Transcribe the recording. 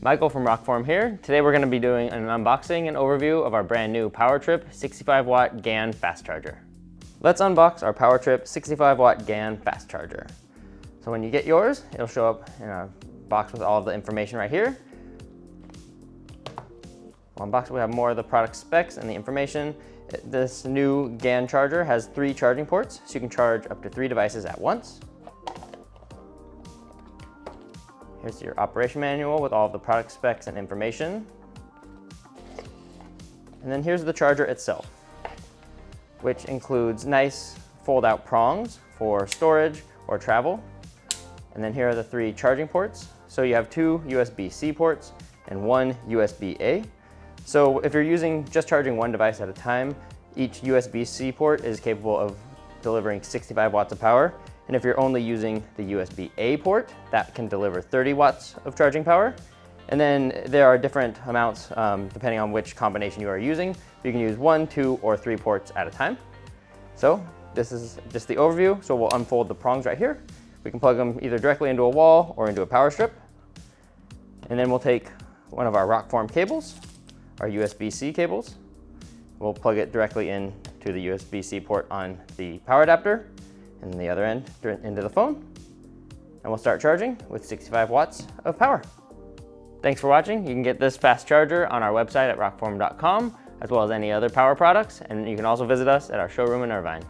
Michael from Rokform here. Today we're going to be doing an unboxing and overview of our brand new PowerTrip 65W GaN Fast Charger. Let's unbox our PowerTrip 65W GaN Fast Charger. So when you get yours, it'll show up in a box with all of the information right here. On box we have more of the product specs and the information. This new GaN charger has 3 charging ports, so you can charge up to 3 devices at once. Here's your operation manual with all of the product specs and information. And then here's the charger itself, which includes nice fold-out prongs for storage or travel. And then here are the 3 charging ports. So you have 2 USB-C ports and 1 USB-A. So if you're just charging one device at a time, each USB-C port is capable of delivering 65 watts of power. And if you're only using the USB-A port, that can deliver 30 watts of charging power. And then there are different amounts depending on which combination you are using. You can use 1, 2, or 3 ports at a time. So this is just the overview. So we'll unfold the prongs right here. We can plug them either directly into a wall or into a power strip. And then we'll take one of our Rokform cables, our USB-C cables. We'll plug it directly into the USB-C port on the power adapter, and the other end into the phone. And we'll start charging with 65 watts of power. Thanks for watching. You can get this fast charger on our website at rokform.com, as well as any other power products. And you can also visit us at our showroom in Irvine.